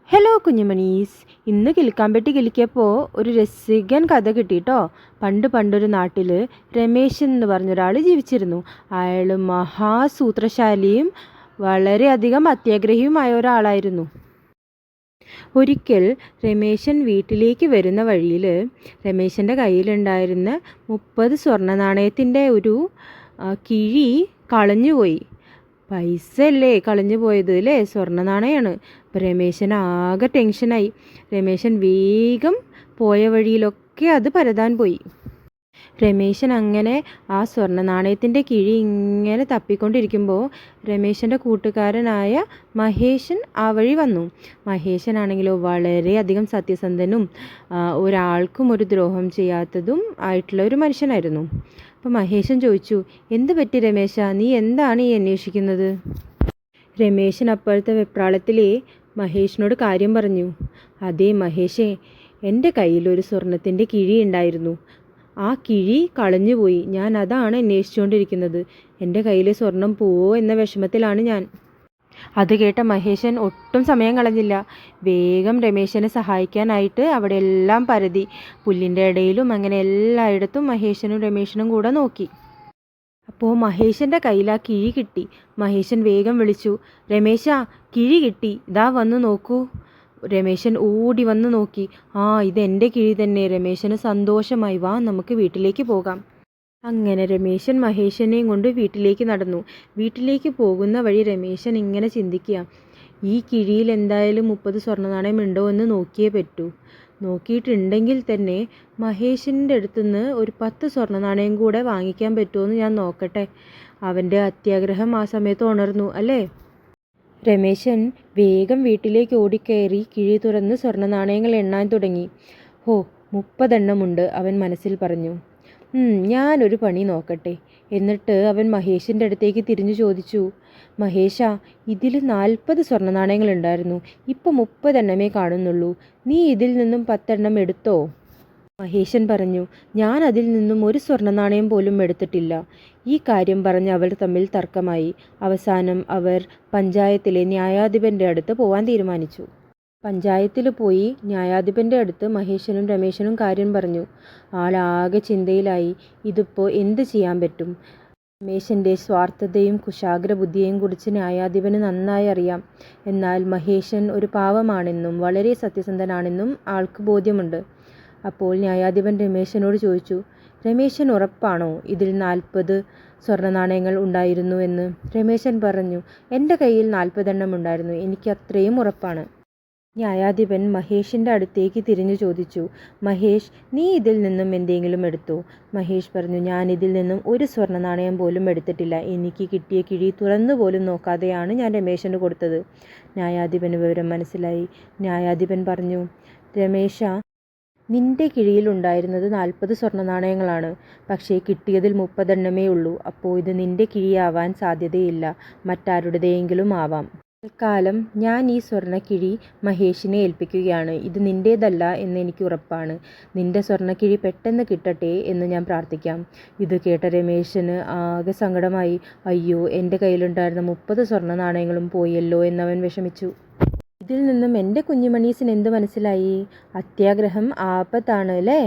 Hello കുഞ്ഞുമണീസ്. ഇന്ന് കിലുക്കാമ്പെട്ടി കിലുക്കിയപ്പോൾ ഒരു രസികൻ കഥ കിട്ടിട്ടോ. പണ്ടൊരു നാട്ടിൽ രമേശൻ എന്ന് പറഞ്ഞൊരാൾ ജീവിച്ചിരുന്നു. അയാൾ മഹാസൂത്രശാലിയും വളരെയധികം അത്യാഗ്രഹിയുമായ ഒരാളായിരുന്നു. ഒരിക്കൽ രമേശൻ വീട്ടിലേക്ക് വരുന്ന വഴിയിൽ രമേശൻ്റെ കയ്യിലുണ്ടായിരുന്ന 30 സ്വർണ്ണ നാണയത്തിൻ്റെ ഒരു കിഴി കളഞ്ഞുപോയി. പൈസ അല്ലേ കളഞ്ഞു പോയത് അല്ലേ, സ്വർണ്ണ നാണയമാണ്. അപ്പം രമേശൻ ആകെ ടെൻഷനായി. രമേശൻ വേഗം പോയ വഴിയിലൊക്കെ അത് പരതാൻ പോയി. രമേശൻ അങ്ങനെ ആ സ്വർണ്ണ നാണയത്തിൻ്റെ കിഴി ഇങ്ങനെ തപ്പിക്കൊണ്ടിരിക്കുമ്പോൾ രമേശൻ്റെ കൂട്ടുകാരനായ മഹേശൻ ആ വഴി വന്നു. മഹേശനാണെങ്കിലോ വളരെയധികം സത്യസന്ധനും ഒരാൾക്കും ഒരു ദ്രോഹം ചെയ്യാത്തതും ആയിട്ടുള്ള ഒരു മനുഷ്യനായിരുന്നു. അപ്പോൾ മഹേശൻ ചോദിച്ചു, എന്ത് പറ്റി രമേശ, നീ എന്താണ് ഈ അന്വേഷിക്കുന്നത്? രമേശൻ അപ്പോഴത്തെ വെപ്രാളത്തിലേ മഹേഷിനോട് കാര്യം പറഞ്ഞു. അതേ മഹേഷേ, എൻ്റെ കയ്യിൽ ഒരു സ്വർണത്തിൻ്റെ കിഴി ഉണ്ടായിരുന്നു. ആ കിഴി കളഞ്ഞുപോയി. ഞാൻ അതാണ് അന്വേഷിച്ചുകൊണ്ടിരിക്കുന്നത്. എൻ്റെ കയ്യിൽ സ്വർണം പോവോ എന്ന വിഷമത്തിലാണ് ഞാൻ. അത് കേട്ട മഹേശൻ ഒട്ടും സമയം കളഞ്ഞില്ല. വേഗം രമേശനെ സഹായിക്കാനായിട്ട് അവിടെ എല്ലാം പരതി. പുല്ലിൻ്റെ ഇടയിലും അങ്ങനെ എല്ലായിടത്തും മഹേശനും രമേശനും കൂടെ നോക്കി. അപ്പോൾ മഹേശൻ്റെ കയ്യിൽ ആ കിഴി കിട്ടി. മഹേശൻ വേഗം വിളിച്ചു, രമേശ, കിഴി കിട്ടി, ഇതാ വന്ന് നോക്കൂ. രമേശൻ ഓടി വന്ന് നോക്കി. ഇതെൻ്റെ കിഴി തന്നെ. രമേശന് സന്തോഷമായി. വാ, നമുക്ക് വീട്ടിലേക്ക് പോകാം. അങ്ങനെ രമേശൻ മഹേശനെയും കൊണ്ട് വീട്ടിലേക്ക് നടന്നു. വീട്ടിലേക്ക് പോകുന്ന വഴി രമേശൻ ഇങ്ങനെ ചിന്തിക്കുക, ഈ കിഴിയിൽ എന്തായാലും 30 സ്വർണ്ണ നാണയം ഉണ്ടോ എന്ന് നോക്കിയേ പറ്റൂ. നോക്കിയിട്ടുണ്ടെങ്കിൽ തന്നെ മഹേഷിൻ്റെ അടുത്തുനിന്ന് ഒരു 10 സ്വർണ്ണ നാണയം കൂടെ വാങ്ങിക്കാൻ പറ്റുമോ എന്ന് ഞാൻ നോക്കട്ടെ. അവൻ്റെ അത്യാഗ്രഹം ആ സമയത്ത് ഉണർന്നു അല്ലേ. രമേശൻ വേഗം വീട്ടിലേക്ക് ഓടിക്കയറി കിഴി തുറന്ന് സ്വർണ്ണ നാണയങ്ങൾ എണ്ണാൻ തുടങ്ങി. 30 എണ്ണമുണ്ട്, അവൻ മനസ്സിൽ പറഞ്ഞു. ഞാനൊരു പണി നോക്കട്ടെ. എന്നിട്ട് അവൻ മഹേഷിൻ്റെ അടുത്തേക്ക് തിരിഞ്ഞു ചോദിച്ചു, മഹേഷ, ഇതിൽ 40 സ്വർണ്ണ നാണയങ്ങളുണ്ടായിരുന്നു. ഇപ്പം 30 എണ്ണമേ കാണുന്നുള്ളൂ. നീ ഇതിൽ നിന്നും 10 എണ്ണം എടുത്തോ? മഹേശൻ പറഞ്ഞു, ഞാൻ അതിൽ നിന്നും ഒരു സ്വർണ്ണ നാണയം പോലും എടുത്തിട്ടില്ല. ഈ കാര്യം പറഞ്ഞ് അവർ തമ്മിൽ തർക്കമായി. അവസാനം അവർ പഞ്ചായത്തിലെ ന്യായാധിപൻ്റെ അടുത്ത് പോവാൻ തീരുമാനിച്ചു. പഞ്ചായത്തിൽ പോയി ന്യായാധിപൻ്റെ അടുത്ത് മഹേശനും രമേശനും കാര്യം പറഞ്ഞു. ആളാകെ ചിന്തയിലായി. ഇതിപ്പോൾ എന്ത് ചെയ്യാൻ പറ്റും? രമേശൻ്റെ സ്വാർത്ഥതയും കുശാഗ്ര ബുദ്ധിയെയും കുറിച്ച് ന്യായാധിപന് നന്നായി അറിയാം. എന്നാൽ മഹേശൻ ഒരു പാവമാണെന്നും വളരെ സത്യസന്ധനാണെന്നും ആൾക്ക് ബോധ്യമുണ്ട്. അപ്പോൾ ന്യായാധിപൻ രമേശനോട് ചോദിച്ചു, രമേശൻ ഉറപ്പാണോ ഇതിൽ 40 സ്വർണ്ണ നാണയങ്ങൾ ഉണ്ടായിരുന്നു എന്ന്? രമേശൻ പറഞ്ഞു, എൻ്റെ കയ്യിൽ 40 എണ്ണം ഉണ്ടായിരുന്നു. എനിക്ക് അത്രയും ഉറപ്പാണ്. ന്യായാധിപൻ മഹേഷിൻ്റെ അടുത്തേക്ക് തിരിഞ്ഞു ചോദിച്ചു, മഹേഷ്, നീ ഇതിൽ നിന്നും എന്തെങ്കിലും എടുത്തോ? മഹേഷ് പറഞ്ഞു, ഞാൻ ഇതിൽ നിന്നും ഒരു സ്വർണ്ണ നാണയം പോലും എടുത്തിട്ടില്ല. എനിക്ക് കിട്ടിയ കിഴി തുറന്നു പോലും നോക്കാതെയാണ് ഞാൻ രമേശന് കൊടുത്തത്. ന്യായാധിപന് വിവരം മനസ്സിലായി. ന്യായാധിപൻ പറഞ്ഞു, രമേശ, നിന്റെ കിഴിയിൽ ഉണ്ടായിരുന്നത് 40 സ്വർണ്ണ നാണയങ്ങളാണ്. പക്ഷേ കിട്ടിയതിൽ 30 എണ്ണമേ ഉള്ളൂ. അപ്പോൾ ഇത് നിന്റെ കിഴിയാവാൻ സാധ്യതയില്ല, മറ്റാരുടേതെങ്കിലും ആവാം. തൽക്കാലം ഞാൻ ഈ സ്വർണ്ണക്കിഴി മഹേഷിനെ ഏൽപ്പിക്കുകയാണ്. ഇത് നിൻ്റേതല്ല എന്ന് എനിക്ക് ഉറപ്പാണ്. നിൻ്റെ സ്വർണ്ണക്കിഴി പെട്ടെന്ന് കിട്ടട്ടെ എന്ന് ഞാൻ പ്രാർത്ഥിക്കാം. ഇത് കേട്ട രമേശന് ആകെ സങ്കടമായി. അയ്യോ, എൻ്റെ കയ്യിലുണ്ടായിരുന്ന 30 സ്വർണ്ണ നാണയങ്ങളും പോയല്ലോ എന്നവൻ വിഷമിച്ചു. ഇതിൽ നിന്നും എൻ്റെ കുഞ്ഞുമണീസിന് എന്ത് മനസ്സിലായി? അത്യാഗ്രഹം ആപത്താണ് അല്ലേ?